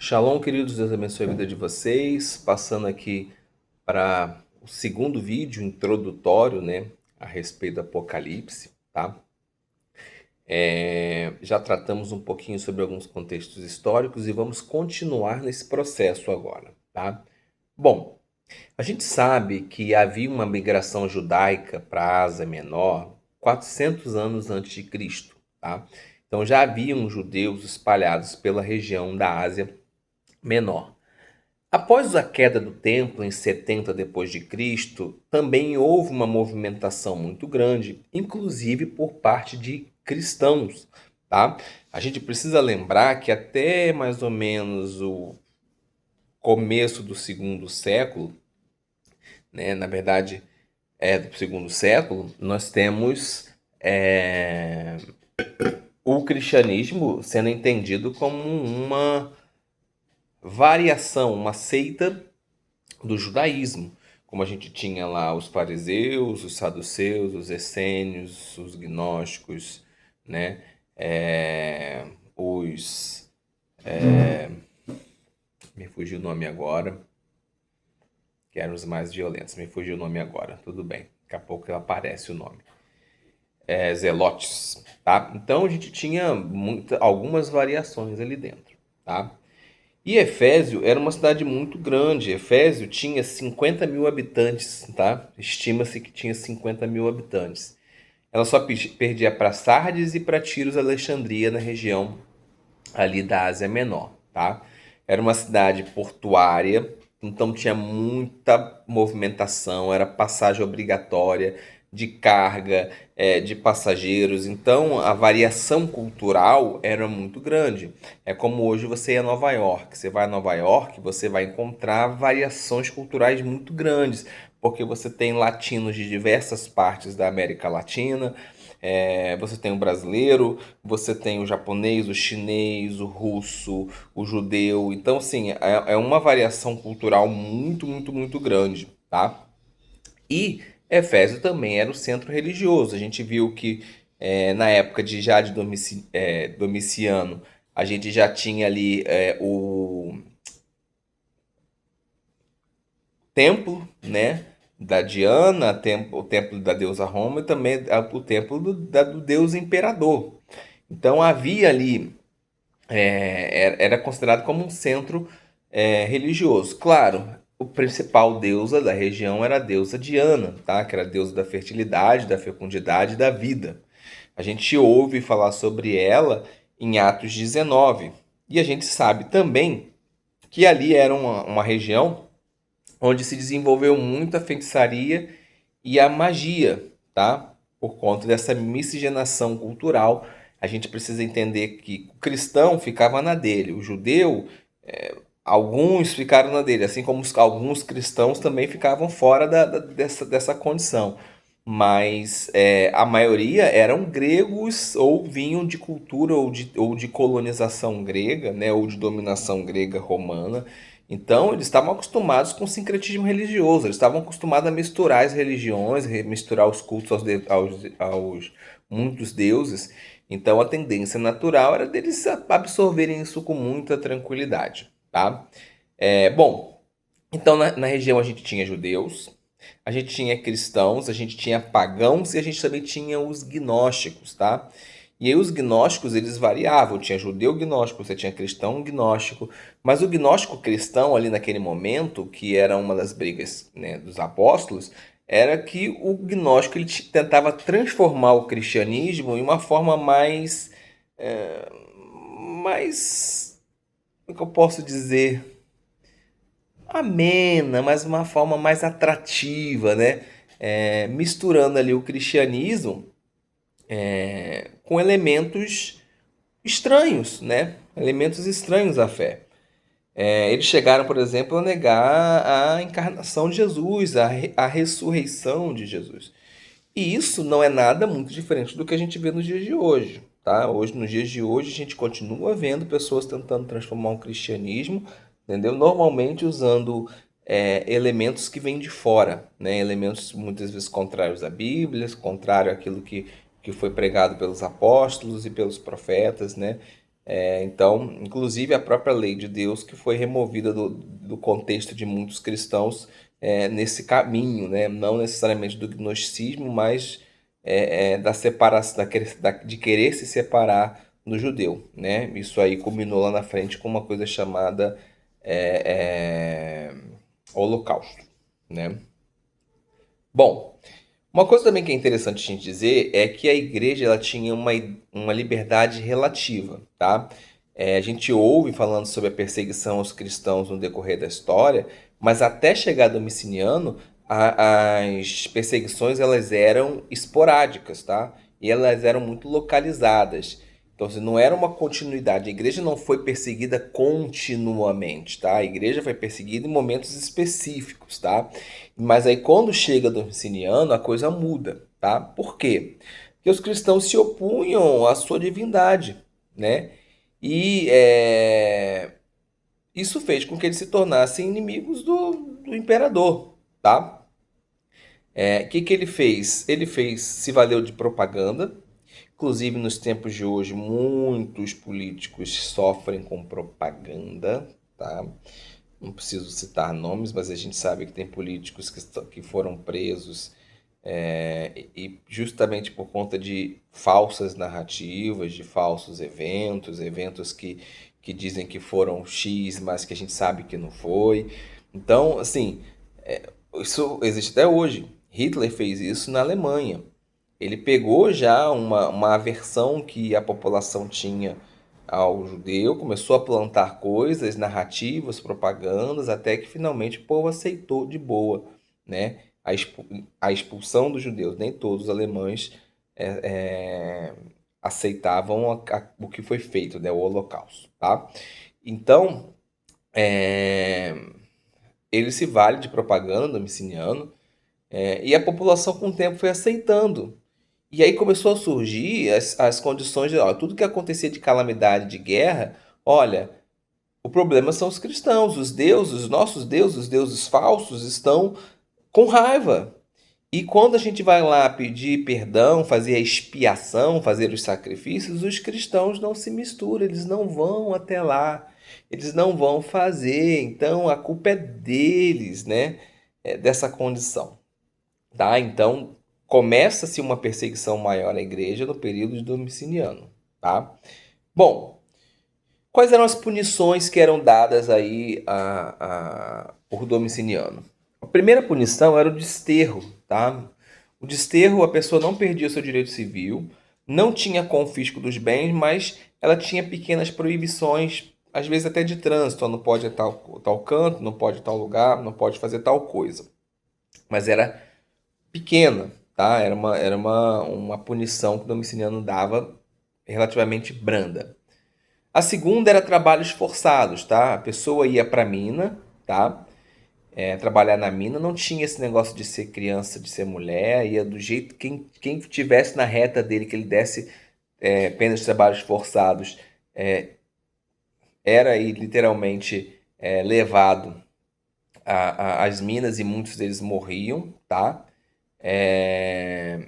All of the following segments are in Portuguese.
Shalom, queridos, Deus abençoe a vida de vocês. Passando aqui para o segundo vídeo introdutório, né, a respeito do Apocalipse, tá? Já tratamos um pouquinho sobre alguns contextos históricos e vamos continuar nesse processo agora, tá? Bom, a gente sabe que havia uma migração judaica para a Ásia Menor 400 anos antes de Cristo, tá? Então já haviam judeus espalhados pela região da Ásia Menor. Após a queda do templo em 70 depois de Cristo, também houve uma movimentação muito grande, inclusive por parte de cristãos, tá? A gente precisa lembrar que até mais ou menos o começo do segundo século, né, na verdade do segundo século, nós temos o cristianismo sendo entendido como uma variação, uma seita do judaísmo, como a gente tinha lá os fariseus, os saduceus, os essênios, os gnósticos, né? Os Me fugiu o nome agora, que eram os mais violentos. Me fugiu o nome agora, tudo bem. Daqui a pouco aparece o nome. Zelotes, tá? Então a gente tinha algumas variações ali dentro, tá? E Efésio era uma cidade muito grande. Efésio tinha 50 mil habitantes, tá? Estima-se que tinha 50 mil habitantes. Ela só perdia para Sardes e para Tiros Alexandria, na região ali da Ásia Menor, tá? Era uma cidade portuária, então tinha muita movimentação, era passagem obrigatória de carga, de passageiros, então a variação cultural era muito grande. É como hoje você ia a Nova York. Você vai a Nova York, você vai encontrar variações culturais muito grandes, porque você tem latinos de diversas partes da América Latina, você tem o brasileiro, você tem o japonês, o chinês, o russo, o judeu. Então, assim, é uma variação cultural muito, muito, muito grande, tá? E Efésio também era o centro religioso. A gente viu que na época de Domiciano, a gente já tinha ali o templo, né, da Diana, o templo da deusa Roma e também o templo do deus imperador. Então havia ali, era considerado como um centro religioso. Claro, o principal deusa da região era a deusa Diana, tá? Que era a deusa da fertilidade, da fecundidade e da vida. A gente ouve falar sobre ela em Atos 19. E a gente sabe também que ali era uma região onde se desenvolveu muito a feitiçaria e a magia, tá? Por conta dessa miscigenação cultural, a gente precisa entender que o cristão ficava na dele, o judeu, alguns ficaram na dele, assim como alguns cristãos também ficavam fora dessa condição. Mas a maioria eram gregos ou vinham de cultura ou de colonização grega, né, ou de dominação grega romana. Então eles estavam acostumados com o sincretismo religioso, eles estavam acostumados a misturar as religiões, misturar os cultos aos muitos deuses. Então a tendência natural era deles absorverem isso com muita tranquilidade, tá? Bom, então na região a gente tinha judeus, a gente tinha cristãos, a gente tinha pagãos e a gente também tinha os gnósticos, tá? E aí os gnósticos, eles variavam, tinha judeu gnóstico, você tinha cristão gnóstico, mas o gnóstico cristão ali naquele momento, que era uma das brigas, né, dos apóstolos, era que o gnóstico ele tentava transformar o cristianismo em uma forma mais, como é que eu posso dizer, amena, mas uma forma mais atrativa, né? Misturando ali o cristianismo com elementos estranhos, né? Elementos estranhos à fé. Eles chegaram, por exemplo, a negar a encarnação de Jesus, a ressurreição de Jesus. E isso não é nada muito diferente do que a gente vê nos dias de hoje, tá? Hoje, nos dias de hoje, a gente continua vendo pessoas tentando transformar o cristianismo, entendeu? Normalmente usando elementos que vêm de fora, né? Elementos muitas vezes contrários à Bíblia, contrário àquilo que foi pregado pelos apóstolos e pelos profetas, né? Então, inclusive a própria lei de Deus que foi removida do contexto de muitos cristãos nesse caminho, né? Não necessariamente do gnosticismo, mas da separação, de querer se separar do judeu, né? Isso aí culminou lá na frente com uma coisa chamada é, é, Holocausto, né? Bom, uma coisa também que é interessante a gente dizer é que a igreja ela tinha uma liberdade relativa, tá? A gente ouve falando sobre a perseguição aos cristãos no decorrer da história, mas até chegar Domiciano, as perseguições elas eram esporádicas, tá? E elas eram muito localizadas. Então, assim, não era uma continuidade. A igreja não foi perseguida continuamente, tá? A igreja foi perseguida em momentos específicos, tá? Mas aí quando chega Domiciliano, a coisa muda, tá? Por quê? Porque os cristãos se opunham à sua divindade, né? E isso fez com que eles se tornassem inimigos do imperador, tá? Que ele fez? Ele se valeu de propaganda. Inclusive, nos tempos de hoje, muitos políticos sofrem com propaganda, tá? Não preciso citar nomes, mas a gente sabe que tem políticos que foram presos e justamente por conta de falsas narrativas, de falsos eventos, eventos que dizem que foram X, mas que a gente sabe que não foi. Então, assim, isso existe até hoje. Hitler fez isso na Alemanha. Ele pegou já uma aversão que a população tinha ao judeu, começou a plantar coisas, narrativas, propagandas, até que finalmente o povo aceitou de boa, né? A expulsão dos judeus. Nem todos os alemães é, é, aceitavam o que foi feito, né? O Holocausto, tá? Então, é, ele se vale de propaganda domiciliano e a população com o tempo foi aceitando. E aí começou a surgir as condições de, ó, tudo que acontecia de calamidade, de guerra, olha, o problema são os cristãos, os deuses, os deuses falsos estão com raiva. E quando a gente vai lá pedir perdão, fazer a expiação, fazer os sacrifícios, os cristãos não se misturam, eles não vão até lá, eles não vão fazer. Então a culpa é deles, né? Dessa condição. Tá? Então, começa-se uma perseguição maior à igreja no período de Domiciano, tá? Bom, quais eram as punições que eram dadas aí por Domiciano? A primeira punição era o desterro, tá? O desterro, a pessoa não perdia o seu direito civil, não tinha confisco dos bens, mas ela tinha pequenas proibições, às vezes até de trânsito, não pode ir tal canto, não pode ir tal lugar, não pode fazer tal coisa. Mas era pequena, tá? Uma punição que o Domiciano dava relativamente branda. A segunda era trabalhos forçados, tá? A pessoa ia para a mina, tá? Trabalhar na mina, não tinha esse negócio de ser criança, de ser mulher, ia do jeito quem tivesse na reta dele que ele desse pena de trabalhos forçados era aí literalmente levado às minas e muitos deles morriam, tá?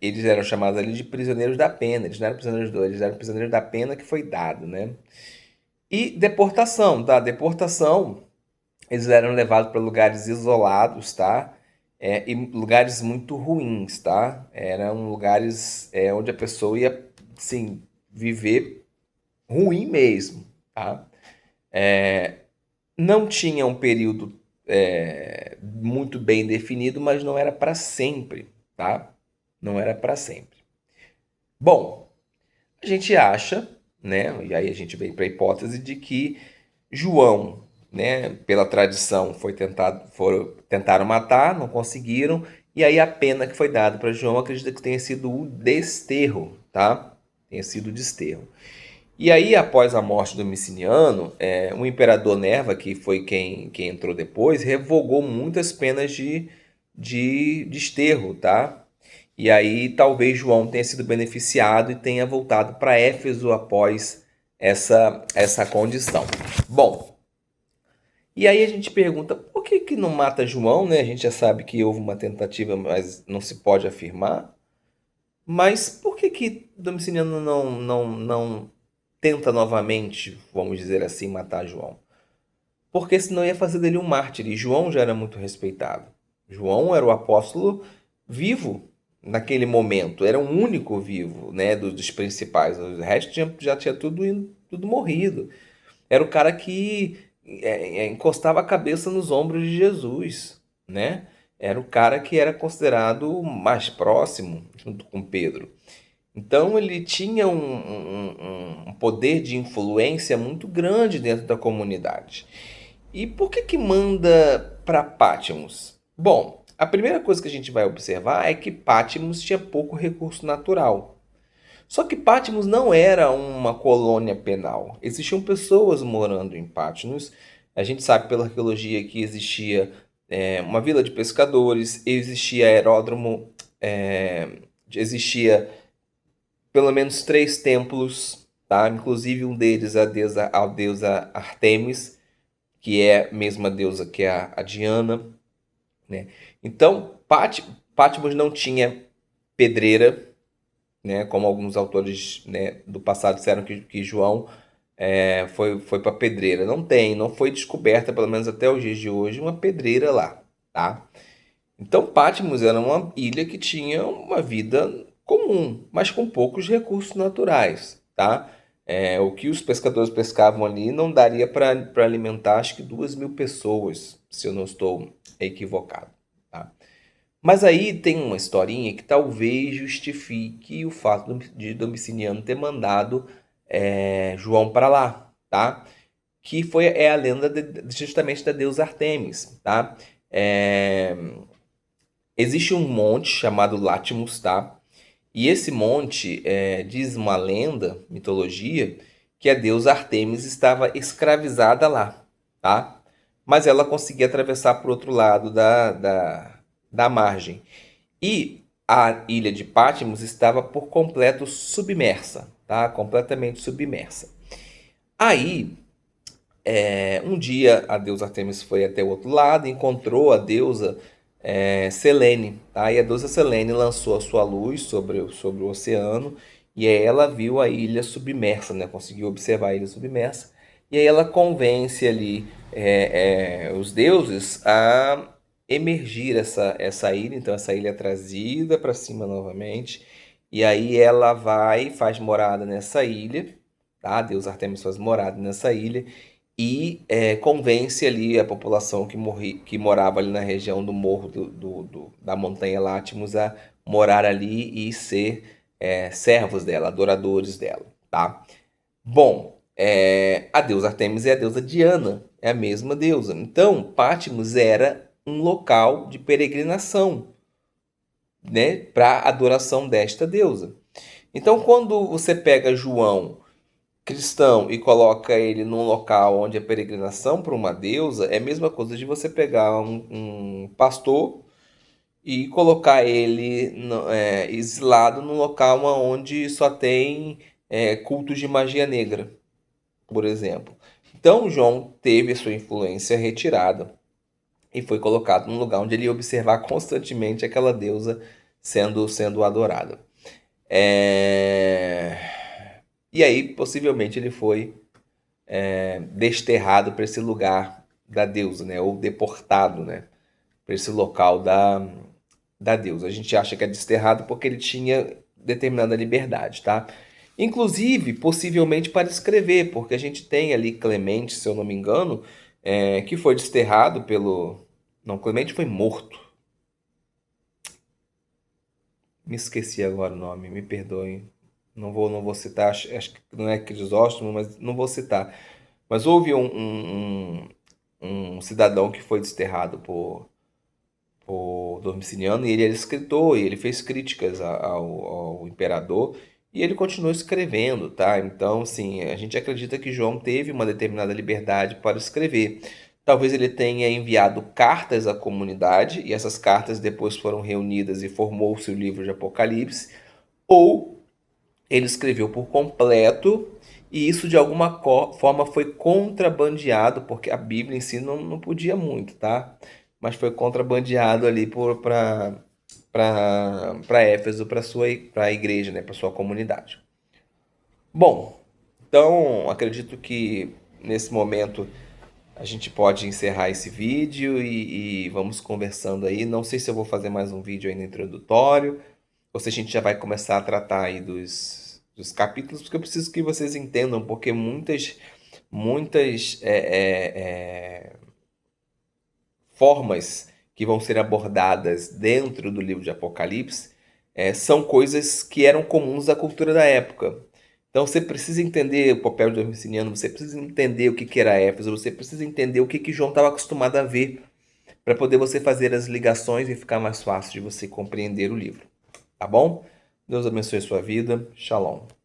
Eles eram chamados ali de prisioneiros da pena. Eles não eram prisioneiros do, eles eram prisioneiros da pena que foi dado, né? E deportação, tá? Deportação, eles eram levados para lugares isolados, tá? E lugares muito ruins, tá? Eram lugares onde a pessoa ia, sim, viver ruim mesmo, tá? Não tinha um período muito bem definido, mas não era para sempre, tá? Não era para sempre. Bom, a gente acha, né? E aí a gente vem para a hipótese de que João, né? Pela tradição, tentaram matar, não conseguiram, e aí a pena que foi dada para João acredita que tenha sido o desterro, tá? Tenha sido o desterro. E aí, após a morte do Domiciliano, o imperador Nerva, que foi quem entrou depois, revogou muitas penas de desterro, tá? E aí talvez João tenha sido beneficiado e tenha voltado para Éfeso após essa condição. Bom, e aí a gente pergunta, por que não mata João, né? A gente já sabe que houve uma tentativa, mas não se pode afirmar. Mas por que Domiciliano não tenta novamente, vamos dizer assim, matar João? Porque senão ia fazer dele um mártir, e João já era muito respeitado. João era o apóstolo vivo naquele momento, era o único vivo, né, dos principais. O resto já tinha tudo morrido. Era o cara que encostava a cabeça nos ombros de Jesus, né? Era o cara que era considerado mais próximo, junto com Pedro. Então ele tinha um poder de influência muito grande dentro da comunidade. E por que manda para Patmos? Bom, a primeira coisa que a gente vai observar é que Patmos tinha pouco recurso natural. Só que Patmos não era uma colônia penal. Existiam pessoas morando em Patmos. A gente sabe pela arqueologia que existia uma vila de pescadores, existia aeródromo, existia pelo menos 3 templos, tá? Inclusive um deles a deusa Artemis, que é a mesma deusa que a Diana, né? Então, Patmos não tinha pedreira, né? Como alguns autores, né, do passado disseram que João foi para pedreira. Não foi descoberta, pelo menos até os dias de hoje, uma pedreira lá, tá? Então, Patmos era uma ilha que tinha uma vida comum, mas com poucos recursos naturais, tá? O que os pescadores pescavam ali não daria para alimentar, acho que 2.000 pessoas, se eu não estou equivocado, tá? Mas aí tem uma historinha que talvez justifique o fato de Domiciano ter mandado João para lá, tá? Que é a lenda justamente da deusa Artemis, tá? É, Existe um monte chamado Latmus, tá? E esse monte, diz uma lenda, mitologia, que a deusa Artemis estava escravizada lá, tá? Mas ela conseguia atravessar para o outro lado da margem. E a ilha de Patmos estava por completo submersa, tá? Completamente submersa. Aí, um dia a deusa Artemis foi até o outro lado e encontrou a deusa Selene. Tá? E a deusa Selene lançou a sua luz sobre o oceano e aí ela viu a ilha submersa, né? Conseguiu observar a ilha submersa. E aí ela convence ali os deuses a emergir essa ilha. Então essa ilha é trazida para cima novamente. E aí ela vai e faz morada nessa ilha. Tá? A deusa Artemis faz morada nessa ilha e convence ali a população que morava ali na região do morro da montanha Látmos a morar ali e ser servos dela, adoradores dela, tá? Bom, a deusa Artemis é a deusa Diana, é a mesma deusa. Então, Patmos era um local de peregrinação, né, para adoração desta deusa. Então, quando você pega João cristão e coloca ele num local onde é peregrinação para uma deusa, é a mesma coisa de você pegar um pastor e colocar ele exilado num local onde só tem cultos de magia negra, por exemplo. Então João teve a sua influência retirada e foi colocado num lugar onde ele ia observar constantemente aquela deusa sendo adorada. E aí, possivelmente, ele foi desterrado para esse lugar da deusa, né? Ou deportado, né? Para esse local da deusa. A gente acha que é desterrado porque ele tinha determinada liberdade, tá? Inclusive, possivelmente para escrever, porque a gente tem ali Clemente, se eu não me engano, que foi desterrado pelo... Não, Clemente foi morto. Me esqueci agora o nome, me perdoem. Não vou citar, acho que não é Crisóstomo, mas não vou citar. Mas houve um cidadão que foi desterrado por Domiciano e ele era escritor e ele fez críticas ao imperador e ele continuou escrevendo, tá? Então, assim, a gente acredita que João teve uma determinada liberdade para escrever. Talvez ele tenha enviado cartas à comunidade e essas cartas depois foram reunidas e formou-se o livro de Apocalipse, ou ele escreveu por completo e isso de alguma forma foi contrabandeado, porque a Bíblia em si não podia muito, tá? Mas foi contrabandeado ali para Éfeso, para a igreja, né? Para sua comunidade. Bom, Então, acredito que nesse momento a gente pode encerrar esse vídeo e vamos conversando aí. Não sei se eu vou fazer mais um vídeo ainda introdutório, ou se a gente já vai começar a tratar aí dos capítulos, porque eu preciso que vocês entendam, porque muitas formas que vão ser abordadas dentro do livro de Apocalipse são coisas que eram comuns à cultura da época. Então você precisa entender o papel do Herminiano, você precisa entender o que era Éfeso, você precisa entender o que João estava acostumado a ver, para poder você fazer as ligações e ficar mais fácil de você compreender o livro. Tá bom? Deus abençoe a sua vida. Shalom.